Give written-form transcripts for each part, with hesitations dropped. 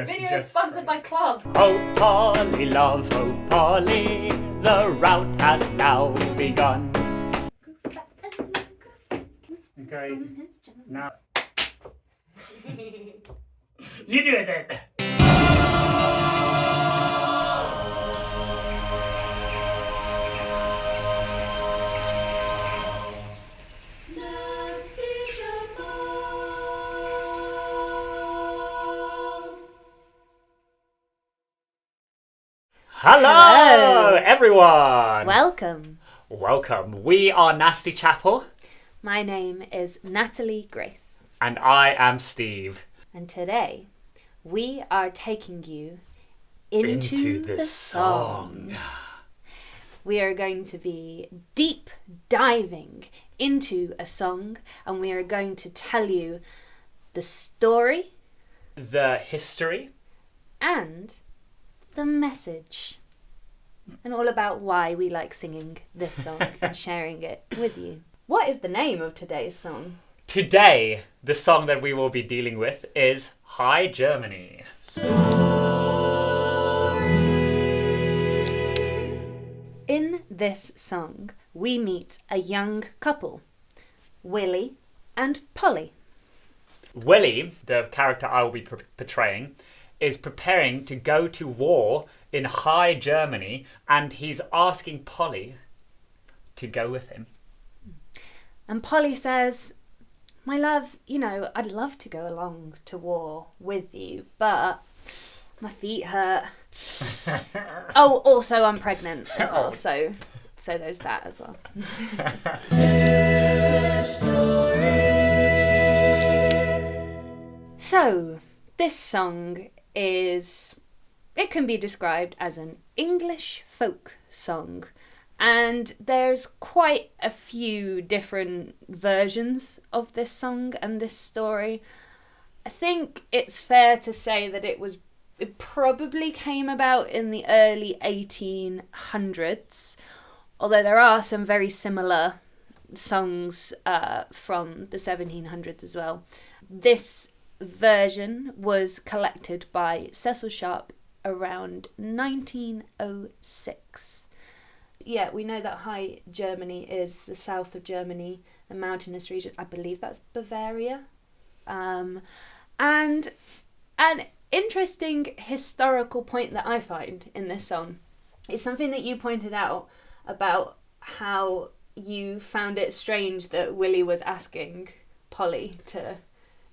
this Video just sponsored by Club. Oh Polly, love, oh Polly, the route has now begun. Okay, now you do it then. Hello, everyone. Welcome. We are Nasty Chapel. My name is Natalie Grace. And I am Steve. And today we are taking you into the song. We are going to be deep diving into a song, and we are going to tell you the story, the history, and the message, and all about why we like singing this song and sharing it with you. What is the name of today's song? Today, the song that we will be dealing with is Hi Germany. In this song, we meet a young couple, Willie and Polly. Willie, the character I will be portraying, is preparing to go to war in High Germany, and he's asking Polly to go with him. And Polly says, "My love, I'd love to go along to war with you, but my feet hurt." Oh, also I'm pregnant as well, so there's that as well. So, this song it can be described as an English folk song, and there's quite a few different versions of this song and this story. I think it's fair to say that it probably came about in the early 1800s, although there are some very similar songs from the 1700s as well. This version was collected by Cecil Sharp around 1906. Yeah, we know that High Germany is the south of Germany, the mountainous region. I believe that's Bavaria. And an interesting historical point that I find in this song is something that you pointed out about how you found it strange that Willie was asking Polly to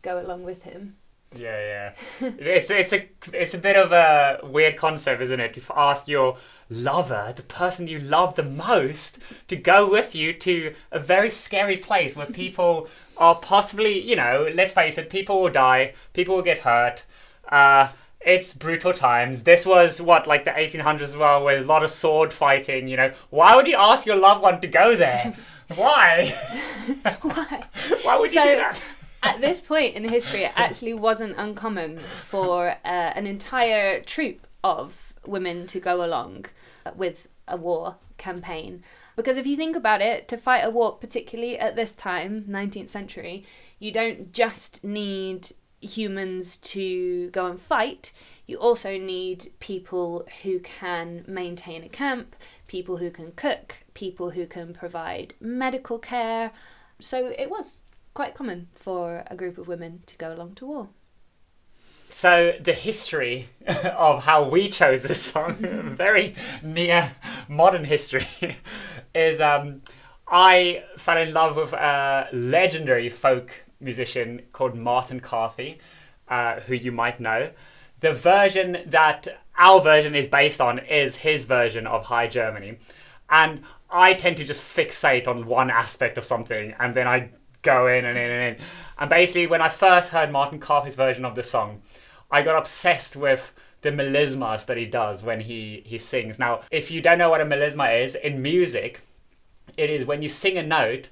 go along with him. Yeah. It's a bit of a weird concept, isn't it? To ask your lover, the person you love the most, to go with you to a very scary place where people are possibly, let's face it, people will die, people will get hurt. It's brutal times. This was like the 1800s as well, with a lot of sword fighting. Why would you ask your loved one to go there? Why? Why would you do that? At this point in history, it actually wasn't uncommon for an entire troop of women to go along with a war campaign. Because if you think about it, to fight a war, particularly at this time, 19th century, you don't just need humans to go and fight. You also need people who can maintain a camp, people who can cook, people who can provide medical care. So it was quite common for a group of women to go along to war. So the history of how we chose this song, very near modern history, is I fell in love with a legendary folk musician called Martin Carthy, who you might know. The version that our version is based on is his version of High Germany. And I tend to just fixate on one aspect of something, and then I go in and in and in. And basically, when I first heard Martin Carthy's version of the song, I got obsessed with the melismas that he does when he sings. Now, if you don't know what a melisma is, in music, it is when you sing a note,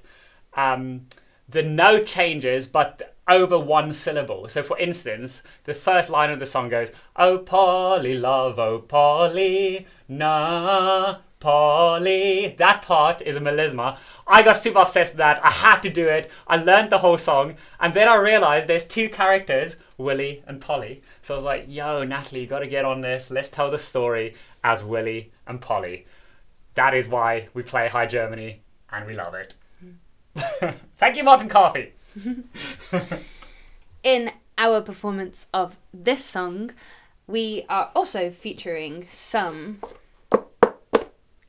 the note changes, but over one syllable. So, for instance, the first line of the song goes, "Oh, Polly, love, oh, Polly, na, Polly." That part is a melisma. I got super obsessed with that. I had to do it. I learned the whole song. And then I realized there's two characters, Willie and Polly. So I was like, yo, Natalie, you got to get on this. Let's tell the story as Willie and Polly. That is why we play High Germany, and we love it. Thank you, Martin Coffey. In our performance of this song, we are also featuring some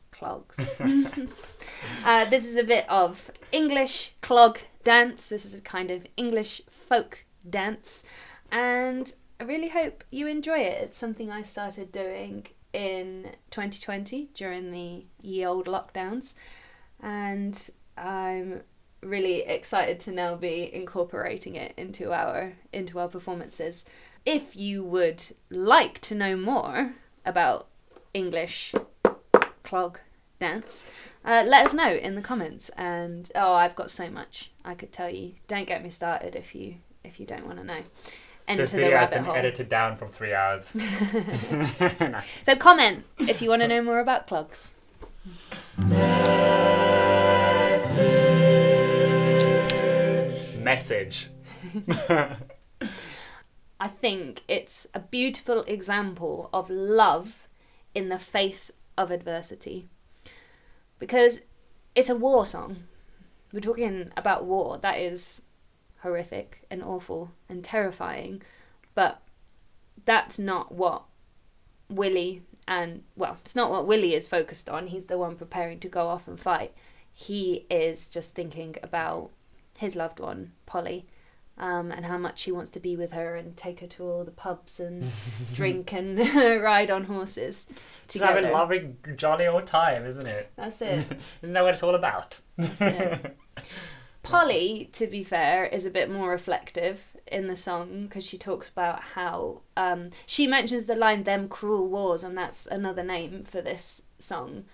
clogs. This is a bit of English clog dance. This is a kind of English folk dance, and I really hope you enjoy it. It's something I started doing in 2020 during the ye old lockdowns, and I'm really excited to now be incorporating it into our performances. If you would like to know more about English clog dance, let us know in the comments. And I've got so much I could tell you. Don't get me started if you don't want to know. This video has been edited down from 3 hours. Nice. So comment if you want to know more about clogs. Message. I think it's a beautiful example of love in the face of adversity, because it's a war song. We're talking about war. That is horrific and awful and terrifying, but that's not what Willie it's not what Willie is focused on. He's the one preparing to go off and fight. He is just thinking about his loved one, Polly, and how much he wants to be with her and take her to all the pubs and drink and ride on horses together. Just have a lovely, jolly old time, isn't it? That's it. Isn't that what it's all about? That's it. Polly, to be fair, is a bit more reflective in the song, because she talks about how she mentions the line "them cruel wars," and that's another name for this song,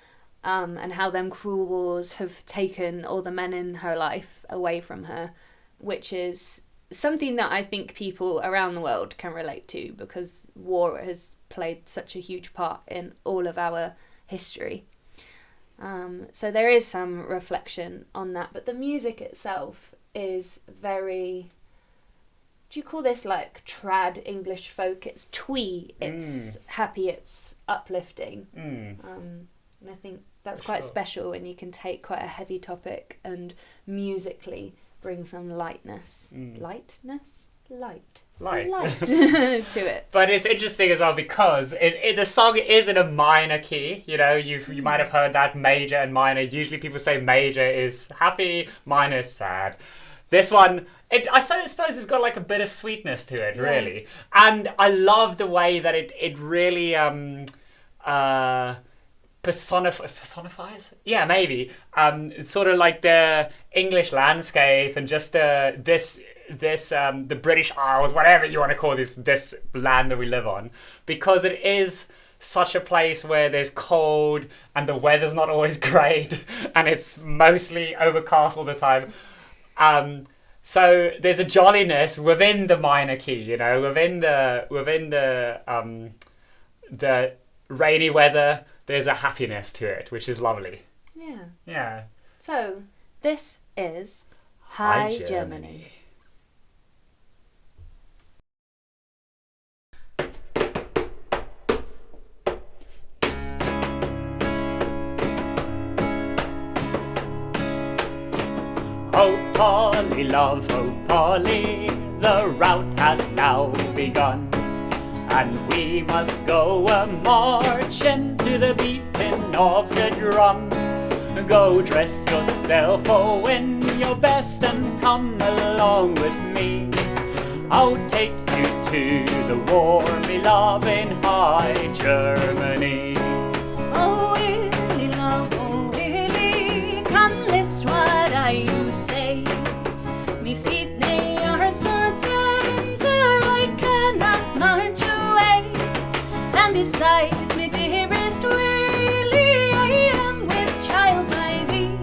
and how them cruel wars have taken all the men in her life away from her, which is something that I think people around the world can relate to, because war has played such a huge part in all of our history. So there is some reflection on that, but the music itself is very, do you call this like trad English folk? It's twee, it's happy, it's uplifting. And I think that's quite special when you can take quite a heavy topic and musically bring some lightness. Light to it. But it's interesting as well, because the song is in a minor key. You know, you might have heard that, major and minor. Usually people say major is happy, minor is sad. This one, I suppose it's got like a bit of sweetness to it, really. And I love the way that it really personifies? Yeah, maybe. It's sort of like the English landscape and just the British Isles, whatever you want to call this land that we live on, because it is such a place where there's cold and the weather's not always great and it's mostly overcast all the time. So there's a jolliness within the minor key, you know, within the rainy weather. There's a happiness to it, which is lovely. Yeah. Yeah. So this is High Germany. Oh Polly, love, oh Polly, the rout has now begun, and we must go a-marching to the beating of the drum. Go dress yourself, oh, in your best, and come along with me. I'll take you to the war, me love, in High Germany. Oh Willie, love, oh Willie, come list what I do say. Me feet they are so winter, I cannot march away. And besides, me dearest Willie, I am with child by thee,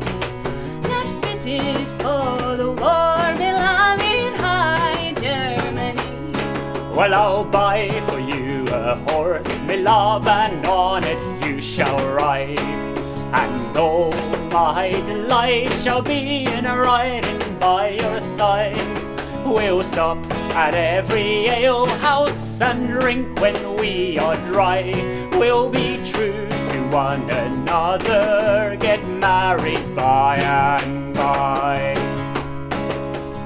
not fitted for the war, me love, in High Germany. Well, I'll buy for you a horse, me love, and on it you shall ride. And all my delight shall be in riding by your side. We'll stop at every ale house and drink when we are dry. We'll be true to one another, get married by and by.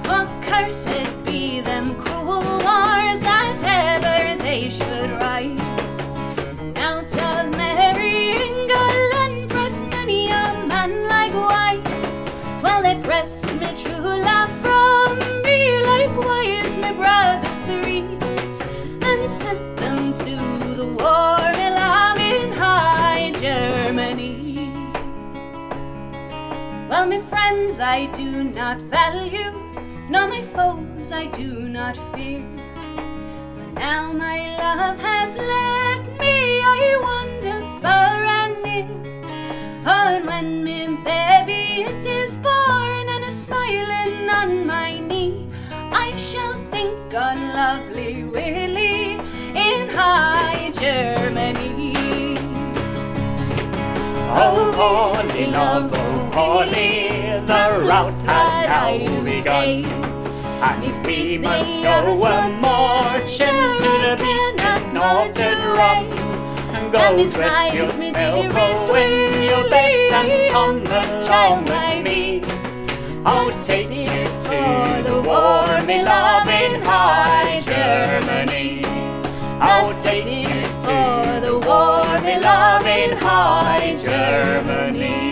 Accursed be them cruel wars that ever they should rise. Out of merry England press many a man likewise, while they pressed me true love from me, likewise my brothers three, and sent them to the war, me love, in high Germany. Well, my friends I do not value, nor my foes I do not fear, for now my love has left me, I wander far and near. Oh, and when me baby it is born and a smiling on my knee, I shall think on lovely Willie in high Germany. Oh, Polly, love, oh, Polly, the rout has now begun, and if we must go a-marching to the beat of the drum, go dress yourself in your best and come along with me. I'll take you to the war, me love, in high Germany. I'll take you to the war, me love, in high Germany.